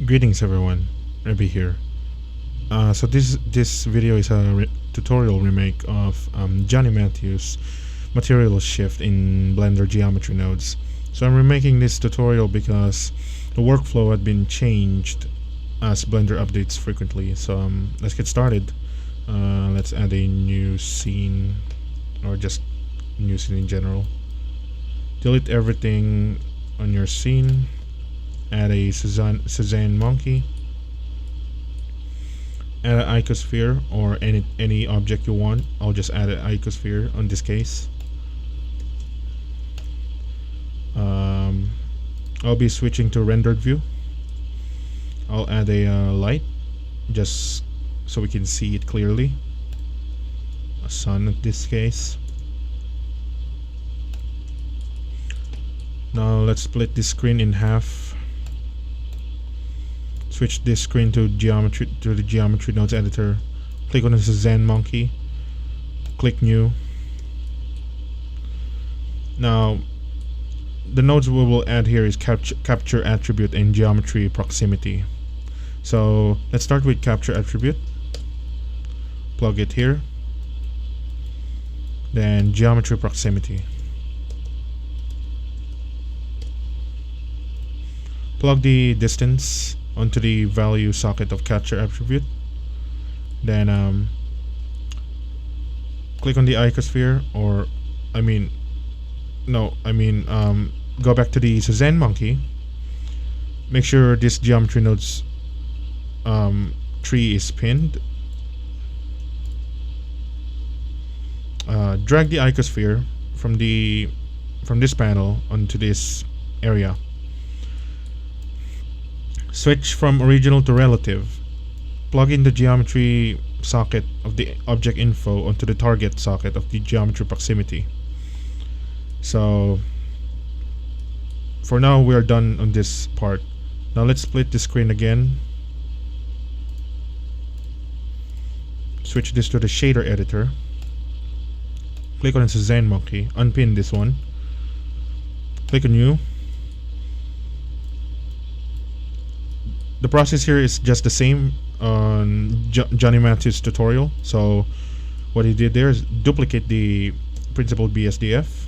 Greetings everyone, Rebbe here. So this video is a tutorial remake of Johnny Matthews' material shift in Blender geometry nodes. So I'm remaking this tutorial because the workflow had been changed as Blender updates frequently. So let's get started. Let's add a new scene, or just new scene in general. Delete everything on your scene. Add a Cezanne monkey. Add an icosphere or any object you want. I'll just add an icosphere on this case. I'll be switching to rendered view. I'll add a light just so we can see it clearly. A sun in this case. Now let's split this screen in half. Switch this screen to the geometry nodes editor. Click on the Cezanne monkey. Click new. Now the nodes we will add here is capture attribute and geometry proximity. So let's start with capture attribute. Plug it here. Then geometry proximity. Plug the distance onto the value socket of capture attribute. Then click on the icosphere, or go back to the Cezanne monkey. Make sure this geometry nodes tree is pinned. Drag the icosphere from this panel onto this area. Switch from original to relative. Plug in the geometry socket of the object info onto the target socket of the geometry proximity. So for now we are done on this part. Now let's split the screen again. Switch this to the shader editor. Click on the Cezanne monkey. Unpin this one. Click on new. The process here is just the same on Johnny Matthews' tutorial. So what he did there is duplicate the principled BSDF,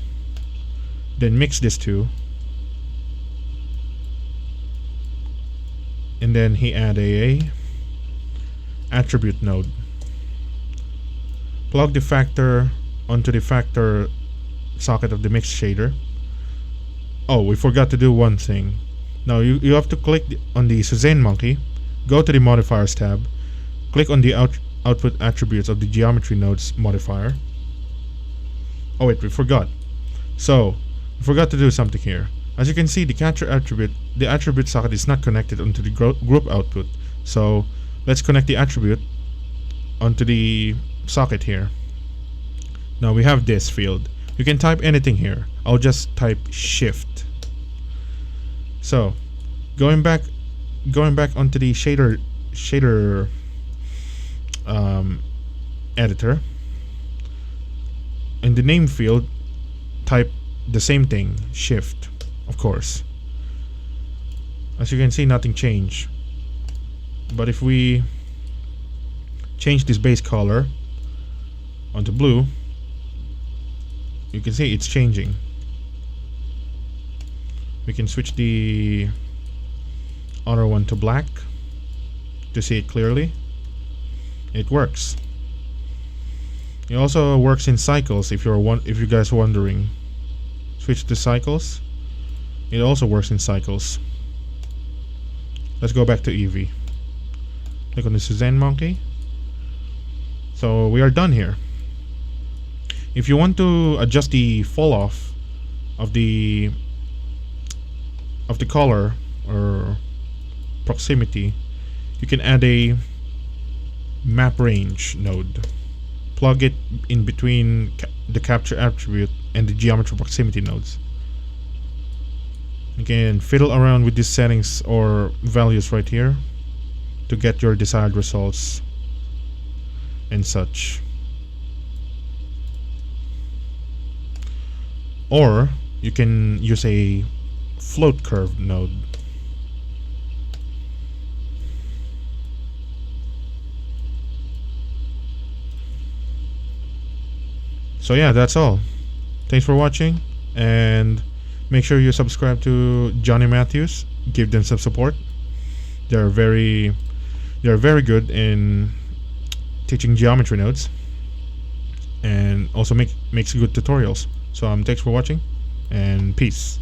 then mix these two, and then he add a attribute node. Plug the factor onto the factor socket of the mix shader. Oh, we forgot to do one thing. Now you have to click on the Cezanne monkey, go to the modifiers tab, click on the output attributes of the geometry nodes modifier. Oh wait, we forgot. So we forgot to do something here. As you can see, the attribute socket is not connected onto the group output. So let's connect the attribute onto the socket here. Now we have this field. You can type anything here. I'll just type shift. So, going back onto the shader editor. In the name field, type the same thing, shift, of course. As you can see, nothing changed. But if we change this base color onto blue, you can see it's changing. We can switch the other one to black to see it clearly. It works. It also works in cycles. If you guys are wondering, switch to cycles. It also works in cycles. Let's go back to Eevee. Click on the Cezanne monkey. So we are done here. If you want to adjust the fall off of the color or proximity, you can add a map range node. Plug it in between the capture attribute and the geometry proximity nodes. You can fiddle around with these settings or values right here to get your desired results and such. Or you can use a float curve node. So yeah, that's all. Thanks for watching, and make sure you subscribe to Johnny Matthews. Give them some support. They're very they're very good in teaching geometry nodes, and also makes good tutorials. So thanks for watching, and peace.